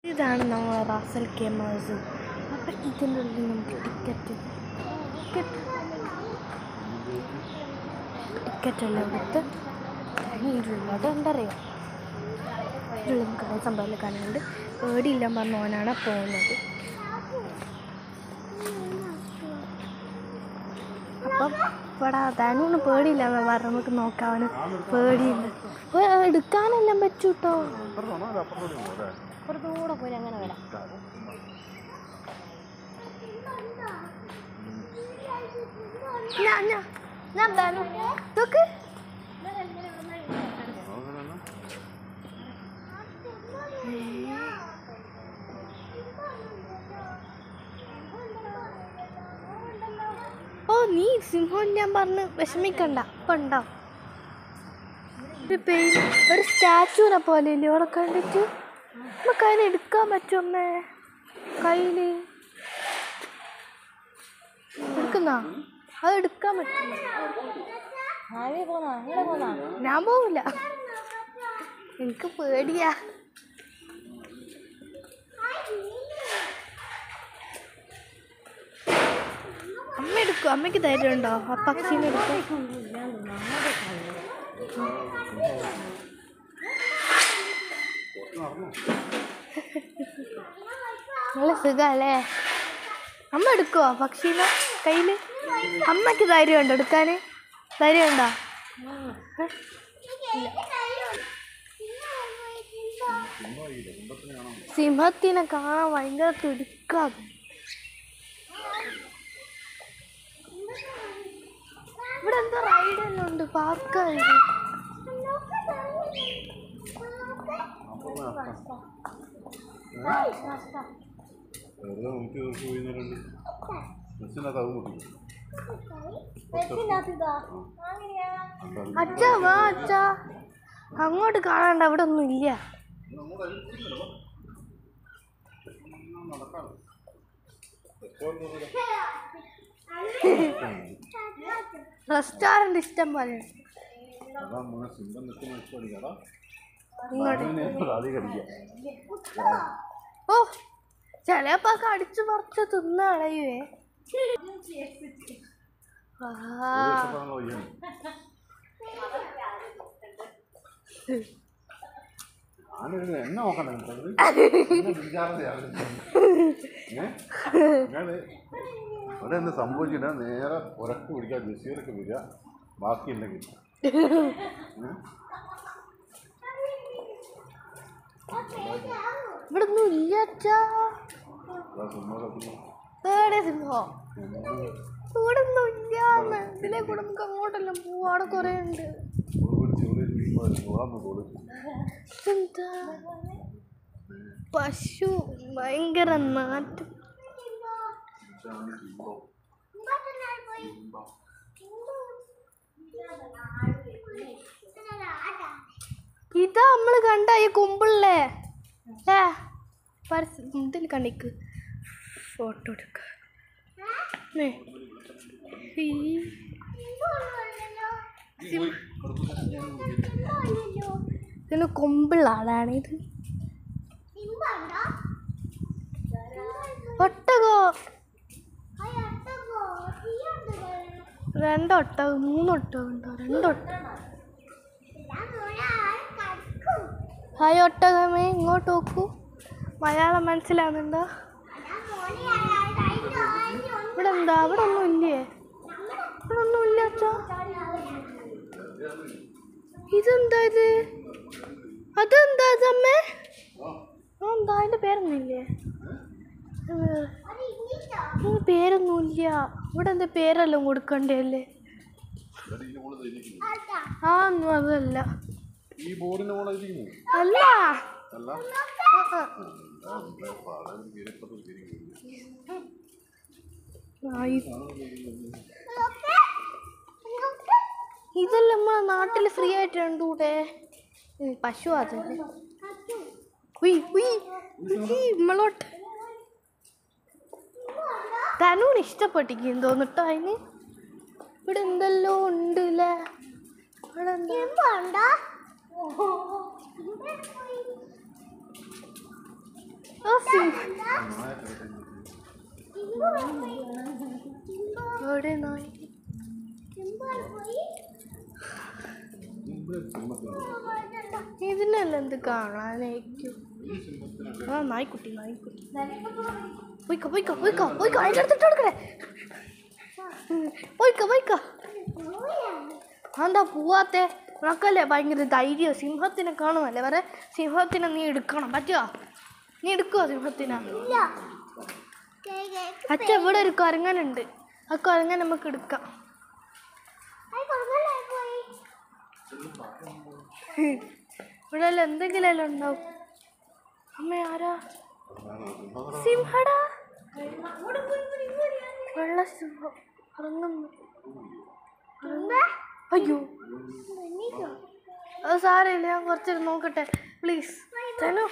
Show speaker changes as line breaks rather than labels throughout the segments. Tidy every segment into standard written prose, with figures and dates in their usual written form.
ഇതാണ് നമ്മളെ റാസൽ കേമേഴ്സ്. അപ്പം ഇതിൻ്റെ ഉള്ളിൽ നമുക്ക് ടിക്കറ്റെല്ലാം എടുത്ത് ഇതിലുള്ളത് ഉണ്ടറിയോ. ഇതിൽ നമുക്ക് കുറേ സംഭവം കാണുന്നുണ്ട്. പേടിയില്ല പറഞ്ഞവനാണ് പോകുന്നത്. അപ്പം ഇവിടെ ധനുവിന് പേടിയില്ല എന്ന് പറഞ്ഞ് നമുക്ക് നോക്കാവന് പേടിയില്ല. എടുക്കാനെല്ലാം പറ്റൂ കേട്ടോ. പുറത്തുകൂടെ പോയി അങ്ങനെ വരാം. ഞാൻ ധനു നോക്ക്. ഓ നീ സിംഹം ഞാൻ പറഞ്ഞ് വിഷമിക്കണ്ട. അപ്പം ഉണ്ടാവും ഒരു സ്റ്റാച്ചുവിനെ പോലെ ഇല്ലേ അവിടെ കണ്ടിട്ട്. നമുക്ക് അതിനെ എടുക്കാൻ പറ്റുമേ? കയ്യിൽ എടുക്കുന്ന അത് എടുക്കാൻ പറ്റും. ഞാൻ പോവില്ല, എനിക്ക് പേടിയാ. അമ്മ എടുക്കും. അമ്മയ്ക്ക് ധൈര്യം ഉണ്ടോ ആ പക്ഷീനെ എടുക്കും? നല്ല സുഖല്ലേ? അമ്മ എടുക്കുവോ പക്ഷീനെ കയ്യിൽ? അമ്മയ്ക്ക് ധൈര്യമുണ്ടോ എടുക്കാൻ? ധൈര്യമുണ്ടോ? സിംഹത്തിനെ കാണാൻ ഭയങ്കര തുടിക്കാതെ. ഇവിടെ എന്താ റൈഡ് തന്നെ ഉണ്ട്, പാർക്കായിട്ട്. അച്ഛാ വാ അച്ഛാ, അങ്ങോട്ട് കാണാണ്ട, അവിടെ ഒന്നും ഇല്ല. റെസ്റ്റോറന്റ് ഇഷ്ടം പോലെ. ഓ ചിലപ്പോ കടിച്ചു പറിച്ച് തിന്നളയുവേ.
അവിടെ എന്ത് സംഭവിച്ചിട്ട് നേരെ ഉറക്ക് പിടിക്കാൻ ജസീറൊക്കെ വരിക, ബാക്കിയുണ്ടെങ്കിൽ
ഇവിടെ ഒന്നും ഇല്ല അച്ഛാ. സിംഹോ ഇവിടെ ഒന്നും ഇല്ലാന്ന്. ഇതിലെ കൂടെ നമുക്ക് അങ്ങോട്ടെല്ലാം പോവാ, അവിടെ കൊറേ ഉണ്ട്. എന്താ പശു ഭയങ്കര നാറ്റം. ഇതാ നമ്മള് കണ്ട ഈ കുമ്പിളേ ഇതിൽ കണ്ടിക്ക് ഫോട്ടോ എടുക്ക. ഇതിന് കൊമ്പുള്ള ആളാണ് ഇത്. ഒട്ടകോ, രണ്ടൊട്ടകം, മൂന്നൊട്ടകം ഉണ്ടോ? രണ്ടൊട്ടകം. ഹായ് ഒട്ടകമേ, ഇങ്ങോട്ട് നോക്കൂ. മലയാളം മനസ്സിലാവുന്നുണ്ടോ? ഇവിടെ എന്താ? അവിടെ ഒന്നും ഇല്ലേ? ഇവിടെ ഒന്നും ഇല്ല അച്ഛാ. ഇതെന്താ ഇത്? അതെന്താ ഇതമ്മേ? എന്താ അതിൻ്റെ പേരൊന്നുമില്ലേ? പേരൊന്നുമില്ല. ഇവിടെ എന്താ പേരെല്ലാം കൊടുക്കണ്ടേ അല്ലേ? ആ ഒന്നും അതല്ല. അല്ല ഇതെല്ലാം നമ്മളെ നാട്ടിൽ ഫ്രീ ആയിട്ട് കണ്ടൂടെ? പശു അതല്ലേ. നമ്മളോട്ട് ധനുവിന് ഇഷ്ടപ്പെട്ടിരിക്കും തോന്നിട്ടോ അതിന്. ഇവിടെ എന്തെല്ലോ ഉണ്ടല്ലേ. ഇവിടെ എന്താ എവിടെ നായി? ഇതിനെല്ലാം എന്ത് കാണാനായിരിക്കും? ആ നായ്ക്കുട്ടി നായ്ക്കുട്ടി പോയിക്കോ പോയിക്കോ പോയിക്കോ പോയിക്കോ അതിൻ്റെ അടുത്തിട്ട് കൊടുക്കണേ. പോയിക്കോ പോയിക്കോ. എന്താ പോവാത്തെ? ഉണക്കല്ലേ ഭയങ്കര ധൈര്യം. സിംഹത്തിനെ കാണുമല്ലേ വരെ. സിംഹത്തിനെ നീ എടുക്കണം പറ്റുമോ? നീ എടുക്കുമോ സിംഹത്തിനെ? അച്ഛൻ ഇവിടെ ഒരു കുരങ്ങനുണ്ട്. ആ കുരങ്ങൻ നമുക്ക് എടുക്കാം. ഇവിടെ എന്തെങ്കിലും ഉണ്ടാവും. അമ്മ ആരാ? സിംഹടാ. വെള്ള സിംഹം ഇറങ്ങുന്നു. അയ്യോ അത് സാരമില്ല, ഞാൻ കുറച്ചേരം നോക്കട്ടെ പ്ലീസ്. തനു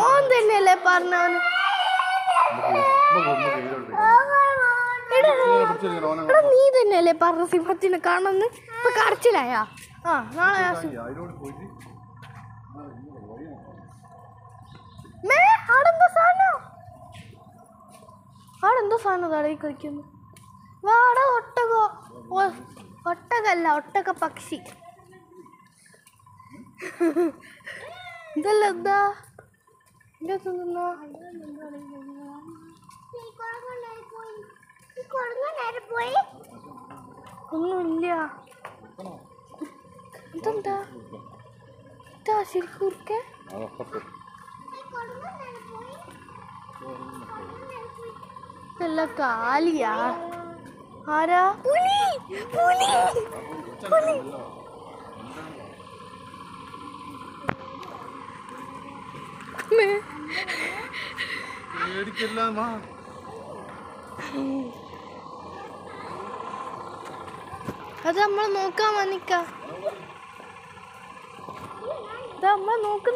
ഓൻ തന്നെയല്ലേ പറഞ്ഞവന്. നീ തന്നെയല്ലേ പറഞ്ഞ സിംഹത്തിനെ കാണുന്നു. ഇപ്പൊ കരച്ചിലായാ? ആ നാളെ ആടെന്തോ സാധനം തടയി കളിക്കുന്നു. വാട ഒട്ടകോ. ഒട്ടകല്ല, ഒട്ടക പക്ഷി. ഇതല്ല എന്താ ഒന്നുമില്ല. ഇതെന്താ ഇതാ ശരിക്കൂർക്കെ? ഇതല്ല കാലിയാ? ആരാ? പുലി പുലി പുലി. അത് നമ്മളെ നോക്കാൻ വന്നിക്ക. നമ്മളെ നോക്ക്.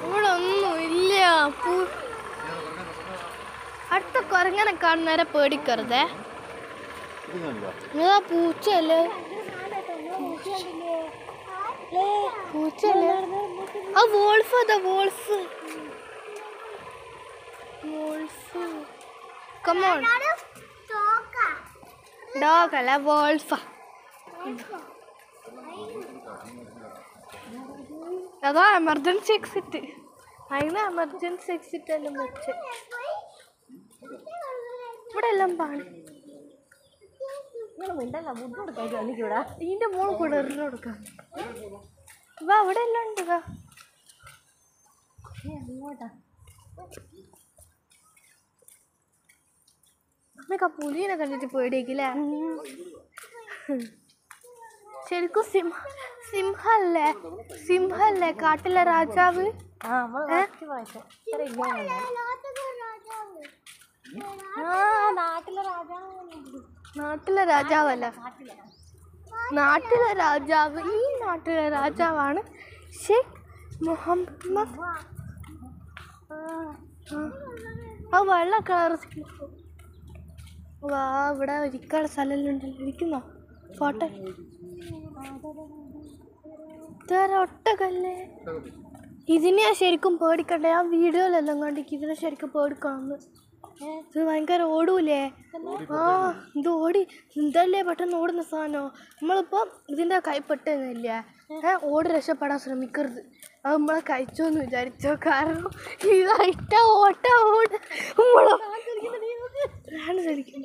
ഇവിടെ ഒന്നും ഇല്ല. അടുത്ത കുരങ്ങനെ കാണുന്നവരെ പേടിക്കരുതേ. ഇതാ പൂച്ചല്ലേ? പൂച്ചല്ലേ? ആ വോൾഫ്. അതാ വോൾഫ്. കമോൺ. ഡോഗ് അല്ല, വോൾഫ. അതാ എമർജൻസി എക്സിറ്റ്. അതിന് എമർജൻസി എക്സിറ്റ് എല്ലാം വെച്ച് ഇവിടെ എല്ലാം പാണി. ഇതിന്റെ മോൾ കൂടെ എറിഞ്ഞു കൊടുക്കാം. വാ അവിടെ എല്ലാം ഉണ്ട്. വാ അങ്ങോട്ടാ. അമ്മക്ക് ആ പുലിനെ കണ്ടിട്ട് പേടിയാക്കില്ലേ? ശരിക്കും സിംഹല്ലേ കാട്ടിലെ രാജാവ്? നാട്ടിലെ രാജാവല്ല, നാട്ടിലെ രാജാവ്. ഈ നാട്ടിലെ രാജാവാണ് ഷേഖ് മുഹമ്മദ്. ആ വെള്ള കളർ. വാ ഇവിടെ ഇരിക്കാനുള്ള സ്ഥലമെല്ലാം ഉണ്ടല്ലോ. ഇരിക്കുന്നോ? ഫോട്ടോ. ഇതേറെ ഒട്ടകല്ലേ? ഇതിനെ ശരിക്കും പേടിക്കണ്ടേ? ആ വീഡിയോയിലെല്ലാം കണ്ടിക്ക് ഇതിനെ ശരിക്കും പേടിക്കണം. ഇത് ഭയങ്കര ഓടൂലേ? ആ ഇത് ഓടി എന്തല്ലേ പെട്ടെന്ന് ഓടുന്ന സാധനം. നമ്മളിപ്പോൾ ഇതിൻ്റെ കൈപ്പെട്ടുന്നില്ല. ഓടി രക്ഷപ്പെടാൻ ശ്രമിക്കരുത്. അത് നമ്മളെ കഴിച്ചോന്ന് വിചാരിച്ചോ. കാരണം ഇതായിട്ട ഓട്ട നമ്മളെ ശരിക്കും.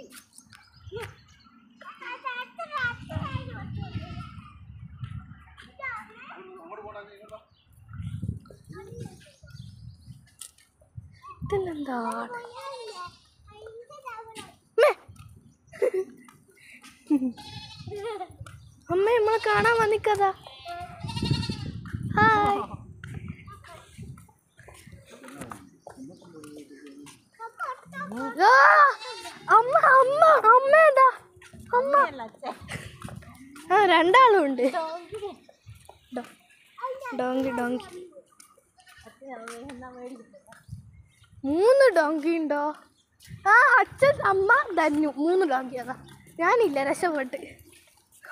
ഇതെന്താ അമ്മ നമ്മളെ കാണാൻ വന്നിക്കതാ. ഹായ്. അമ്മ അമ്മ അമ്മ ഏതാ? അമ്മ. ആ രണ്ടാളും ഉണ്ട്. ഡോങ്കി 3 ഡോങ്കി ഉണ്ടോ? ആ അച്ഛൻ അമ്മ ധന്യു 3 ഡോങ്കി. അതാ ഞാനില്ല, രക്ഷപ്പെട്ട്.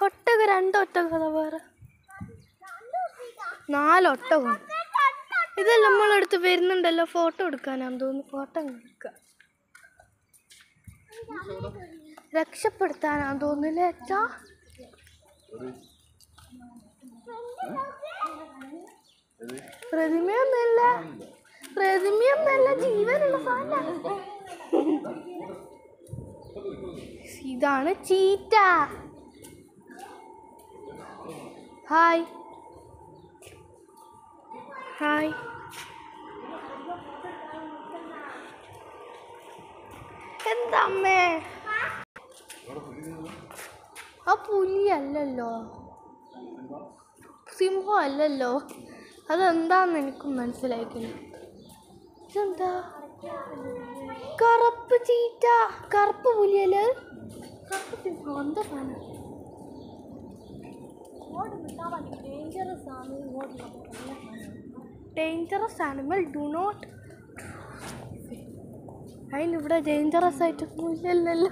ഒട്ടക 2 ഒട്ടക വേറെ 4 ഒട്ടകം. ഇതെല്ലാം നമ്മളെടുത്ത് വരുന്നുണ്ടല്ലോ, ഫോട്ടോ എടുക്കാനാന്ന് തോന്നുന്നു. ഫോട്ടോ എടുക്കുക, രക്ഷപ്പെടുത്താനാന്ന് തോന്നുന്നില്ലേ അച്ഛാ? പ്രതിമയൊന്നല്ല, ജീവനുള്ള സാധനം. ഇതാണ് ചീറ്റ. Hi hi. എന്താ അമ്മേ? ആ പുലിയല്ലല്ലോ, സിംഹം അല്ലല്ലോ. അതെന്താന്ന് എനിക്കും മനസ്സിലായിക്കില്ല. ഇതെന്താ? കറുപ്പ് ചീറ്റ, കറുപ്പ് പുലിയല്ലേ? കറുപ്പ് സിംഹം എന്താ സാധനം? Dangerous animal do not. അതിനിവിടെ ഡേഞ്ചറസ് ആയിട്ടൊന്നും ഇല്ലല്ലോ.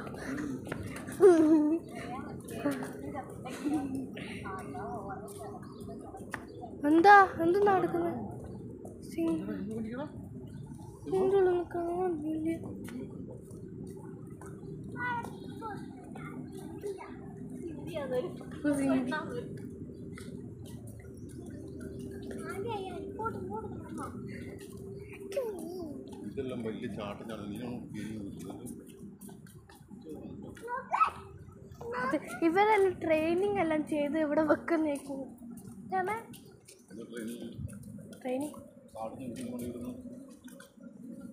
എന്താ നടക്കുന്നത്? കാണുന്നില്ല.
ഇതെല്ലാം വലിയ ചാട്ടം.
അത് ഇവരെല്ലാം ട്രെയിനിങ് എല്ലാം ചെയ്ത് ഇവിടെ വെക്കുന്നേക്കും. ട്രെയിനിങ്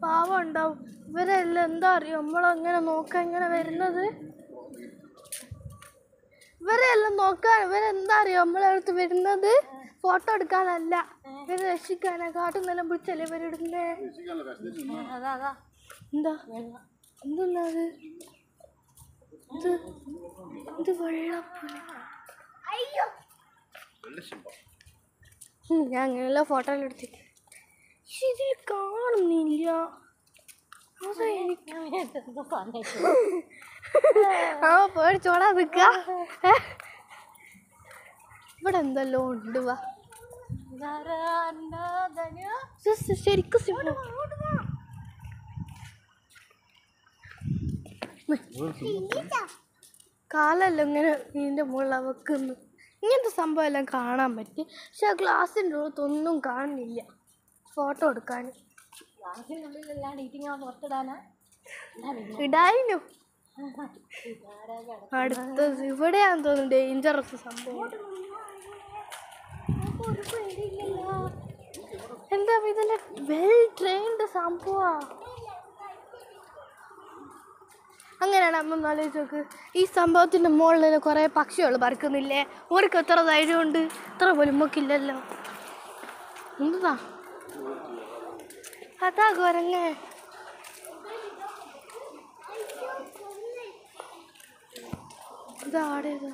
പാവം ഉണ്ടാവും. ഇവരെല്ലാം എന്താ അറിയോ, നമ്മളങ്ങനെ നോക്കാൻ ഇങ്ങനെ വരുന്നത്. ഇവരെല്ലാം നോക്കാൻ ഇവരെന്താ അറിയോ നമ്മളടുത്ത് വരുന്നത്? ഫോട്ടോ എടുക്കാനല്ല, ഇവരെ രക്ഷിക്കാനാ. കാട്ടുന്നെല്ലാം പിടിച്ചല്ലേ ഇവരിടുന്നേ. എന്താ എന്തുള്ളത്? ഇത് വെള്ളപ്പുലി. ഞാൻ അങ്ങനെയുള്ള ഫോട്ടോ എല്ലാം എടുത്തി. ഇതിൽ കാണുന്നില്ല. അതാ എനിക്ക് പേടിച്ചോടാ നിക്ക. ഇവിടെ എന്തെല്ലോ ഉണ്ട്. വാ ശരിക്കും സിംഹം. കാലെല്ലാം ഇങ്ങനെ ഇതിൻ്റെ മുകളിൽ വെക്കുന്നു. ഇങ്ങനത്തെ സംഭവം എല്ലാം കാണാൻ പറ്റി. പക്ഷെ ആ ഗ്ലാസിൻ്റെ ഉള്ളിലൊന്നും കാണുന്നില്ല ഫോട്ടോ എടുക്കാൻ. ഇടായിരുന്നു. അടുത്തത് ഇവിടെയാന്ന് തോന്നുന്നു ഡേഞ്ചറസ് സംഭവം. എന്താ ഇതിൻ്റെ വെൽ ട്രെയിൻഡ് സംഭവമാ. അങ്ങനെയാണ് അമ്മ ആലോചിച്ച് നോക്ക്. ഈ സംഭവത്തിൻ്റെ മുകളിൽ കുറേ പക്ഷികൾ പറക്കുന്നില്ലേ? ഓർക്ക് എത്ര ധൈര്യമുണ്ട്? എത്ര പോലും നമുക്കില്ലല്ലോ. എന്താ അതാ കുരങ്ങ്. ഇതാടേതാ?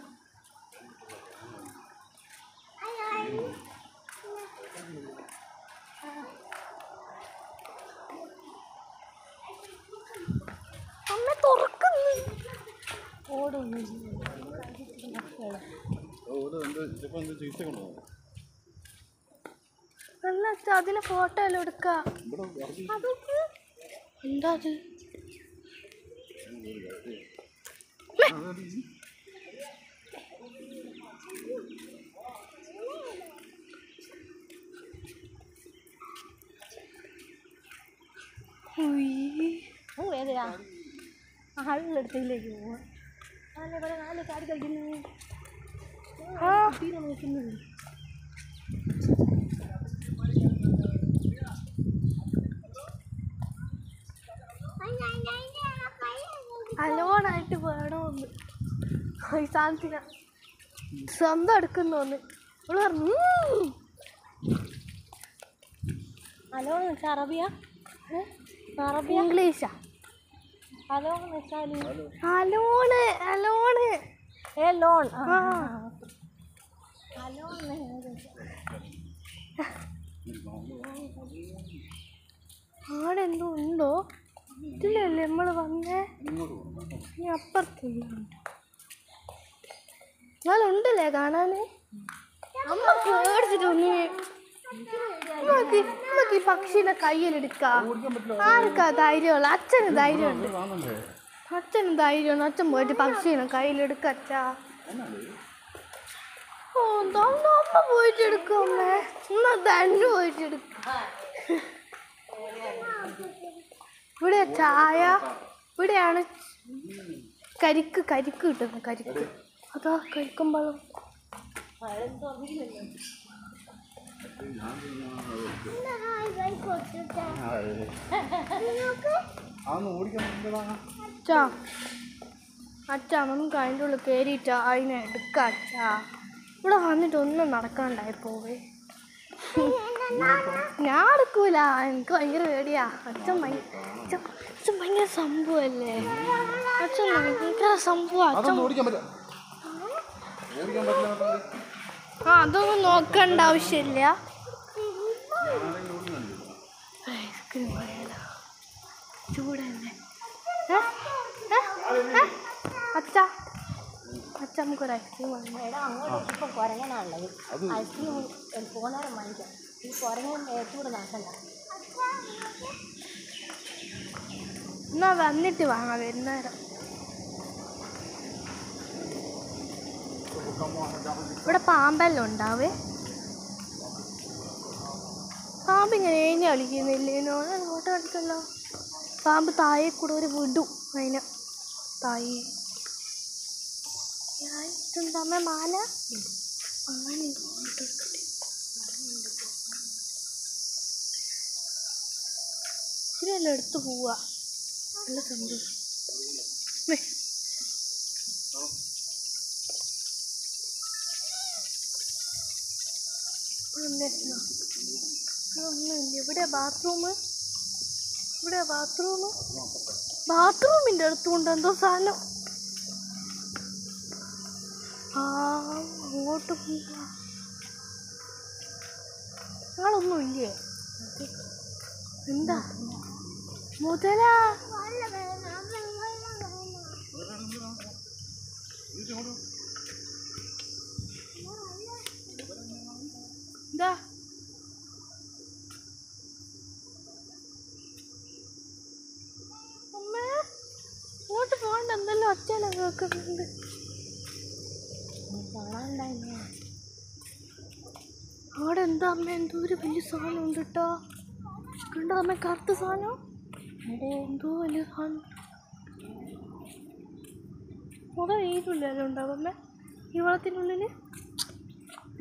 അമ്മ തുറക്കുന്നു. ഓടുന്നു. അല്ല അതിന് ഫോട്ടോ എല്ലാം എടുക്കാം. എന്താ അത്? ഏതാ ആളുകളടുത്തേക്ക് പോവാ. നാല് ചാടി കളിക്കുന്നു. തീരെ നോക്കുന്നത്. അലോണായിട്ട് വേണമെന്ന് ഈ സാധനത്തിന് സ്വന്തം എടുക്കുന്നോന്ന് അവള് പറഞ്ഞു. അലോൺ വെച്ചാൽ അറബിയ ഇംഗ്ലീഷാ? അലോൺ വെച്ചാൽ അലോണ് അലോണ് ലോൺ. ആടെ എന്തോ ഉണ്ടോ? ഇതിലല്ലേ നമ്മൾ വന്നേ? ഇനി അപ്പുറത്തുണ്ട്. എന്നാലുണ്ടല്ലേ കാണാന്? അമ്മ പേടിച്ചിട്ടൊന്ന് നമുക്ക് ഈ പക്ഷീനെ കയ്യിലെടുക്കാം. ആർക്കാ ധൈര്യമുള്ള? അച്ഛന് ധൈര്യമുണ്ട്. അച്ഛന് ധൈര്യമാണ്. അച്ഛൻ പോയിട്ട് പക്ഷീനെ കയ്യിലെടുക്കച്ചാ. ഓ തോന്നുന്നു അമ്മ പോയിട്ട് എടുക്കും. അമ്മേ എന്നാ തന്നെ പോയിട്ട് എടുക്കാം. ഇവിടെ ചായ, ഇവിടെയാണ് കരിക്ക് കിട്ടുന്നത്. കരിക്ക് അതാ കരിക്കും വെള്ളം. അച്ഛാ നമുക്ക് അതിൻ്റെ ഉള്ളിൽ കയറിയിട്ടാ അതിനെ എടുക്കാം. അച്ഛാ ഇവിടെ വന്നിട്ട് ഒന്നും നടക്കാണ്ടായി പോവേ. ഞാൻ എടുക്കൂല, എനിക്ക് ഭയങ്കര പേടിയാ. അച്ഛൻ ഭയങ്കര സംഭവല്ലേ. അച്ഛൻ ഭയങ്കര സംഭവം. അതൊന്നും നോക്കണ്ട ആവശ്യമില്ല. ചൂടല്ലേ അച്ഛാ? അച്ഛൻ നമുക്കൊരു ഐസ്ക്രീം വാങ്ങി.
അങ്ങോട്ട് ഇപ്പം കുരങ്ങനാണുള്ളത്. ഐസ്ക്രീം പോകുന്നേരം വാങ്ങിക്കാം. ഈ കുരങ്ങൻ ചൂട് നാക്കണ്ട.
എന്നാ വന്നിട്ട് വാങ്ങാം വരുന്നേരം. ഇവിടെ പാമ്പെല്ലാം ഉണ്ടാവേ. പാമ്പ് ഇങ്ങനെ ഏഞ്ഞ് കളിക്കുന്നില്ലേനോ? ഞാൻ ഫോട്ടോ എടുത്തല്ലോ. പാമ്പ് താഴെ കൂടെ ഒരു വിടും. അതിന് താഴെ ഇതുണ്ടമ്മ മാല. അങ്ങനെ ഫോട്ടോ എടുക്കട്ടെ. ഇച്ചിരിയെല്ലാം എടുത്ത് പോവാ. നല്ല സന്തോഷം. ഒന്നുമില്ല. ഇവിടെ ബാത്റൂമിൻ്റെ അടുത്തുണ്ട് എന്തോ സാധനം. അങ്ങോട്ട് പോവാ. ഞങ്ങളൊന്നും ഇല്ലേ? എന്താ മുതലാ? എന്താ അമ്മേ ഇങ്ങോട്ട് പോകണ്ട. എന്തെല്ലാം ഒച്ചയെല്ലാം കേൾക്കുന്നുണ്ട്. അവിടെ എന്താ അമ്മ? എന്തോ ഒരു വലിയ സാധനം ഉണ്ട് കേട്ടോ. കണ്ടോ അമ്മ? കറുത്ത സാധനം. എന്തോ വലിയ സാധനം. അവിടെ വീട്ടിലല്ലോ ഉണ്ടാവും അമ്മ ഈ വെള്ളത്തിനുള്ളിൽ.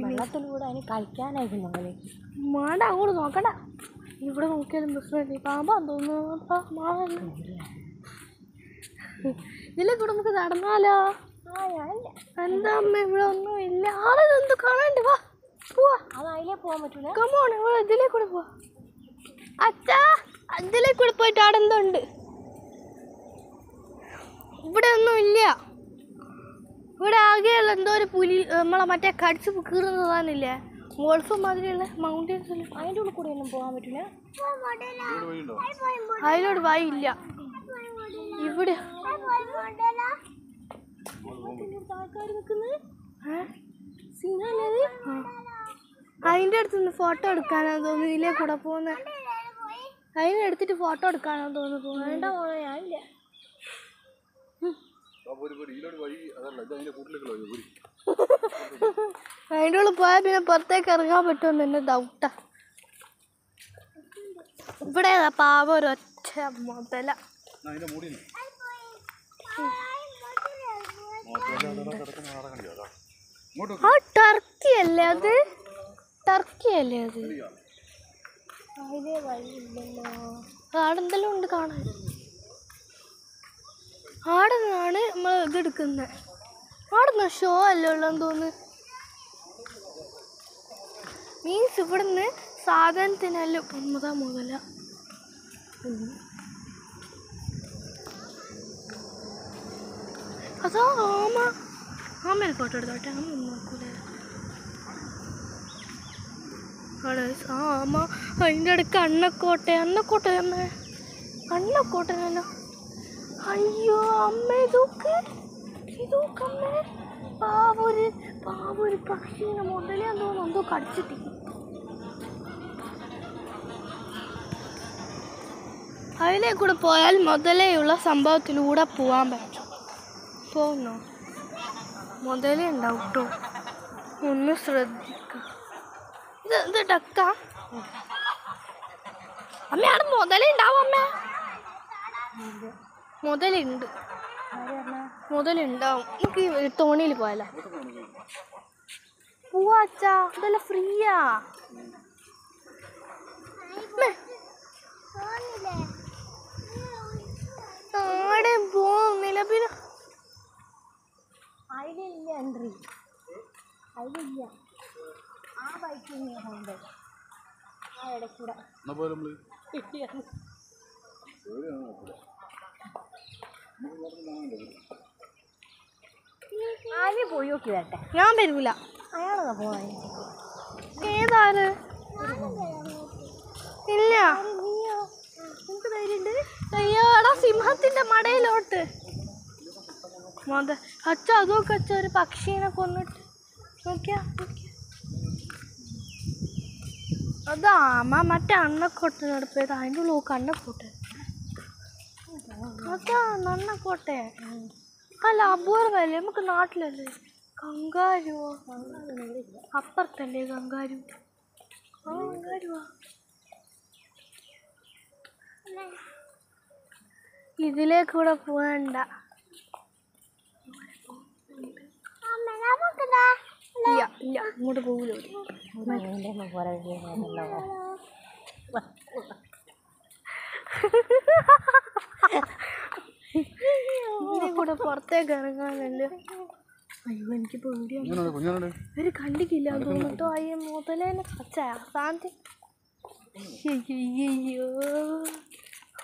വെള്ളത്തിലൂടെ അതിന് കളിക്കാനായിരുന്നു.
മാണ്ട അങ്ങോട്ട് നോക്കണ്ട. ഇവിടെ നോക്കിയാലും പ്രശ്നമില്ല. പാമ്പാന്ന് തോന്നുന്നു. ഇതിലെ കൂടെ നമുക്ക് നടന്നാലോ? എന്താ അമ്മ ഇവിടെ ഒന്നും ഇല്ല. ആളെന്ത് കാണാണ്ട്. വാ പോവാ.
അത് അതിലേ പോകാൻ പറ്റൂല.
കമോൺ ഇവിടെ ഇതിലേ കൂടെ പോവാ. അച്ഛാ ഇതിലേ കൂടെ പോയിട്ട് അവിടെ എന്തോ ഉണ്ട്. ഇവിടെ ഒന്നും ഇല്ല. ഇവിടെ ആകെയുള്ള എന്തോ ഒരു പുലി നമ്മളെ മറ്റേ കടിച്ച് കീറുന്നതാണില്ലേ ഗോൾഫ് മാതിരിയുള്ള മൗണ്ടൻസ്.
അതിൻ്റെ ഉള്ളിൽ കൂടെ ഒന്നും പോകാൻ പറ്റില്ല.
അതിലോട് വഴിയില്ല. ഇവിടെ ആൾക്കാർ നിൽക്കുന്നത് സിംഹല്ലേ? അതിൻ്റെ അടുത്ത് നിന്ന് ഫോട്ടോ എടുക്കാനാണ് തോന്നുന്നു. ഇതിലേ കൂടെ പോകുന്നത്. അതിനെടുത്തിട്ട് ഫോട്ടോ എടുക്കാനാണ് തോന്നുന്നു പോകുന്നത്. വേണ്ട ഞാനില്ല. അതിൻ്റെ ഉള്ളിൽ പോയാൽ പിന്നെ പുറത്തേക്ക് ഇറങ്ങാൻ പറ്റുമെന്ന് എൻ്റെ ഡൗട്ടാ. ഇവിടെ പാവ ഒരൊറ്റ മുതല. ആ ടർക്കി അല്ലേ അത്? ടർക്കിയല്ലേ അത്?
അതിലേ വഴിയില്ലല്ലോ.
അവിടെ എന്തെല്ലാം ഉണ്ട് കാണാൻ. അവിടെ നിന്നാണ് നമ്മൾ ഇതെടുക്കുന്നത്. അവിടെ നിന്ന് ഷോ അല്ലേ ഉള്ളതെന്ന് തോന്നുന്നു. മീൻസ് ഇവിടെ നിന്ന് സാധനത്തിനെല്ലാം മുതല. അതോ ആമേൽ ഫോട്ടോ എടുത്തോട്ടെ. ആമ ഒന്നും നോക്കൂല. ആണ് ആ അമ്മ അതിൻ്റെ ഇടയ്ക്ക് അന്നക്കോട്ടെ അമ്മേ അന്നക്കോട്ടനല്ലോ. അയ്യോ അമ്മ ഇതൊക്കെ അമ്മേ പാവൊരു പക്ഷീനെ മുതലേ തോന്നുന്നു എന്തോ കടിച്ചിട്ട്. അതിലേ കൂടെ പോയാൽ മുതലേയുള്ള സംഭവത്തിലൂടെ പോകാൻ പറ്റും. പോകുന്നോ? മുതലേ ഉണ്ടാവും കേട്ടോ, ഒന്ന് ശ്രദ്ധിക്കുക. ഇത് ഡക്ക അമ്മ, അവിടെ മുതലേ ഉണ്ടാവും അമ്മ. മുതലുണ്ടാവും. നമുക്ക് ഈ തോണിയിൽ പോയാലോ? പോവാ അച്ഛാ, ഇതെല്ലാം ഫ്രീയാ. ആടെ പോകുന്നില്ല. പിന്നെ
അതിലില്ല എൻട്രി, അതിലില്ല. ആ ബൈക്കിൽ പോകുന്നുണ്ട് ആ ഇടയ്ക്കൂടെ. ആദ്യം പോയി നോക്കി വരട്ടെ.
ഞാൻ വരൂല.
അയാളൊക്കെ പോവാൻ.
ഏതാണ്? ഇല്ല.
നീയോ? നിനക്ക് ധൈര്യമുണ്ട്?
അയ്യോടാ, സിംഹത്തിന്റെ മടയിലോട്ട് അച്ഛ അതൊക്കെ അച്ഛ ഒരു പക്ഷീനെ കൊന്നിട്ട് നോക്കിയാ. അതാ അമ്മ മറ്റേ അണ്ണക്കോട്ടനടുപ്പത്. അതിൻ്റെ ഉള്ളു അണ്ണക്കോട്ടെ. അതാ അണ്ണക്കോട്ടെ. അല്ല അപൂർവല്ലേ, നമുക്ക് നാട്ടിലല്ലേ. കങ്കാരുവോ? അപ്പുറത്തല്ലേ കങ്കാരു? കങ്കാരുവാ. ഇതിലേക്കൂടെ പോകണ്ട. ഇല്ല ഇങ്ങോട്ട് പോകൂല. ഇതിനെ കൂടെ പുറത്തേക്ക് ഇറങ്ങാനല്ലോ. അയ്യോ എനിക്ക് പേടിയാണ്. ഒരു കണ്ടിക്കില്ല തോന്നിട്ടോ. അയ്യോ മുതലേനെ പച്ച അവസാനത്തെ. അയ്യോ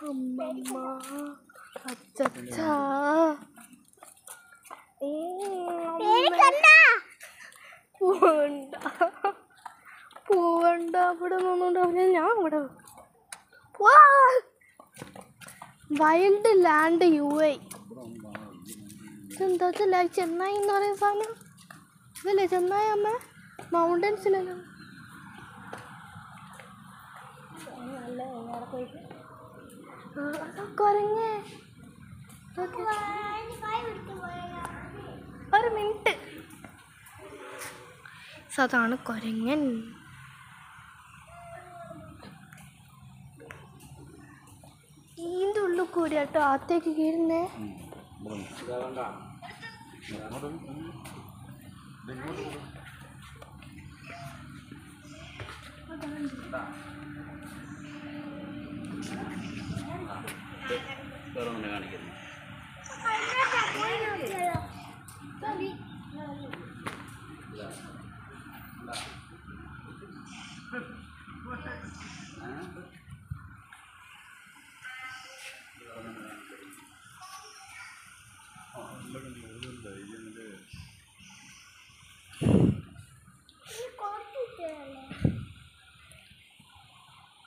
അമ്മമ്മ അച്ഛാ. പോവണ്ട ഇവിടെ നിന്നുണ്ടാവില്ല. ഞാൻ ഇവിടെ വൈൽഡ് ലാൻഡ് UAE. എന്താ ചെന്നായി എന്ന് പറയുന്ന സാധനം ഇതല്ലേ? ചെന്നായി അമ്മ മൗണ്ടൻസിലല്ലോ. കൊരങ്ങേ ഒരു മിനിറ്റ്. അതാണ് കൊരങ്ങൻ. ഇതിൻ്റെ ഉള്ളിൽ കൂടി കേട്ടോ അകത്തേക്ക് കയറുന്നേ.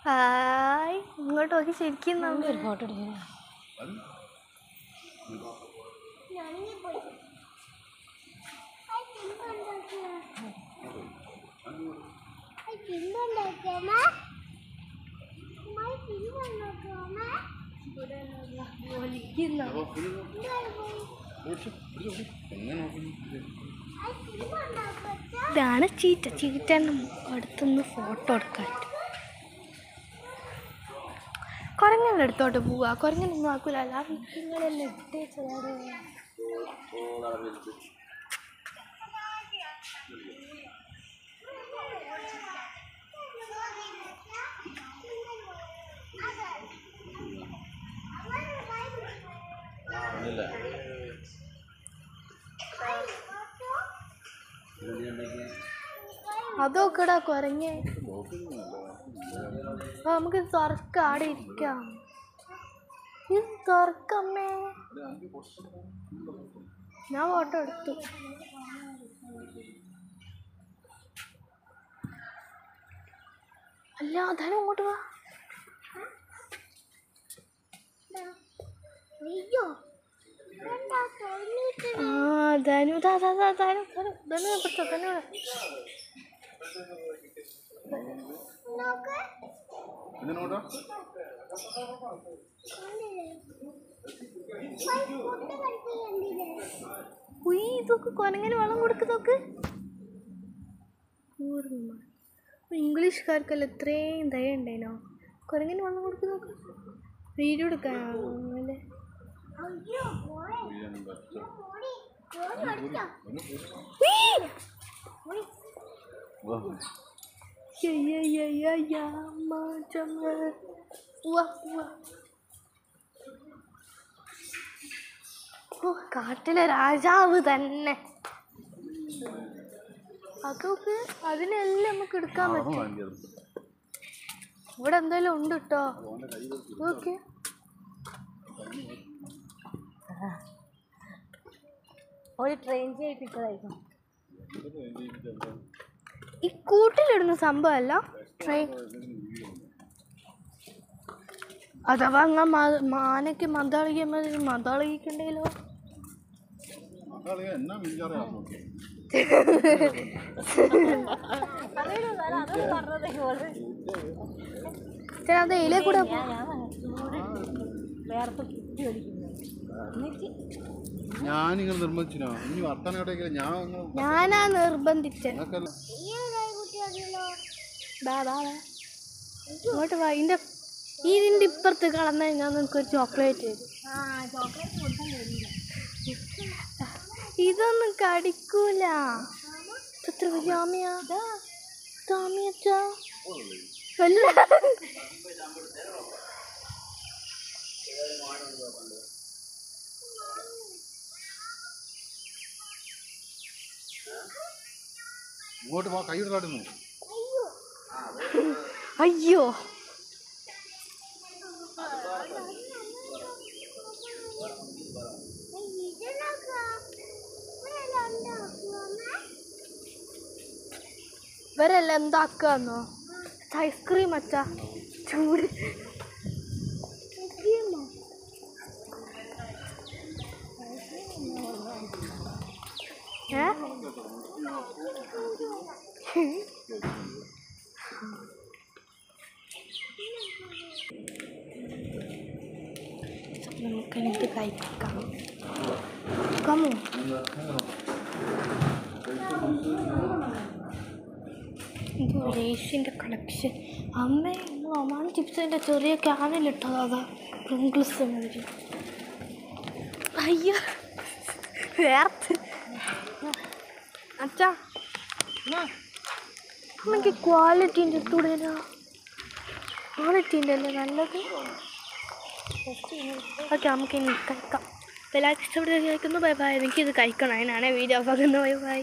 ഹായ്, ഇങ്ങോട്ട് നോക്കി ശരിക്കും
ഒരു ഫോട്ടോ എടുക്കണം.
ഇതാണ് ചീറ്റൻ്റെ അടുത്തുനിന്ന് ഫോട്ടോ എടുക്കാൻ. കുരങ്ങനെ അടുത്തോട്ട് പോവുക. കുരങ്ങനൊന്നും ആക്കൂല.
നിങ്ങളെല്ലാം ഇട്ടേച്ചതാണ്.
അതൊക്കെടാ കുരങ്ങേ. നമുക്ക് തുറക്ക, അവിടെ ഇരിക്കാം. ഇത് തുറക്കമ്മേ. ഞാൻ ഫോട്ടോ എടുത്തു. അല്ല ധനു അങ്ങോട്ട് വാ. ധനു ഇതൊക്കെ കൊരങ്ങനെ വെള്ളം കൊടുക്കുന്നോക്ക്. ഇംഗ്ലീഷുകാർക്കല്ല ഇത്രയും ദയ ഉണ്ടായിനോ? കൊരങ്ങനെ വെള്ളം കൊടുക്കുന്നോക്ക്. വീഡിയോ എടുക്കാനല്ലേ? കാട്ടിലെ രാജാവ് തന്നെ. അതൊക്കെ അതിനെല്ലാം നമുക്ക് എടുക്കാൻ പറ്റും. ഇവിടെ എന്തായാലും ഉണ്ട് കേട്ടോ. ഓക്കെ
ഒരു ട്രെയിൻ ചെയ്യിപ്പിച്ചതായിരിക്കും.
ഈ കൂട്ടിലിടുന്ന സംഭവമല്ല ട്രെയിൻ. അഥവാ അങ്ങ് മാനയ്ക്ക് മതാളിക്കണ്ടല്ലോ. അത് ഇലേ കൂടെ
ഞാനിങ്ങനെ നിർബന്ധിച്ചോ? ഇനി വർത്തമാനം
ഞാനാ നിർബന്ധിച്ചത്. ഇങ്ങോട്ട് വാ. ഇതിൻ്റെ ഇപ്പുറത്ത് കളന്നു കഴിഞ്ഞാൽ നിനക്കൊരു ചോക്ലേറ്റ് തരും. ഇതൊന്നും കടിക്കൂല. എത്ര ജാമ്യാ ജാമ്യച്ചാ വല്ല
ഇങ്ങോട്ട് പോ. കൈ കാട്ടുന്നു.
അയ്യോ ഇവരെല്ലാം എന്താക്കാന്നോ? ഐസ്ക്രീം അച്ഛാ ചൂട്. നമുക്കെനിക്ക് കഴിക്കാം. കമോ ഇത് ലേസിൻ്റെ കളക്ഷൻ. അമ്മ ഒമാൻ ചിപ്സിൻ്റെ ചെറിയ ക്യാനിലിട്ടത്. അതാ പ്രിങ്കിൾസ് മാതിരി. അയ്യോ വേർത്ത് അച്ഛാ. നമുക്ക് ക്വാളിറ്റീൻ്റെ ഇട്ടൂടേനാ? ക്വാളിറ്റീൻ്റെ അല്ലേ നല്ലത്? ഓക്കെ നമുക്ക് ഇനി കഴിക്കാം. എല്ലാവർക്കും ഇഷ്ടപ്പെട്ടത് കഴിക്കുന്നു. Bye bye. എനിക്കിത് കഴിക്കണം. അതിനാണ് വീഡിയോ ആക്കുന്നത്. Bye bye.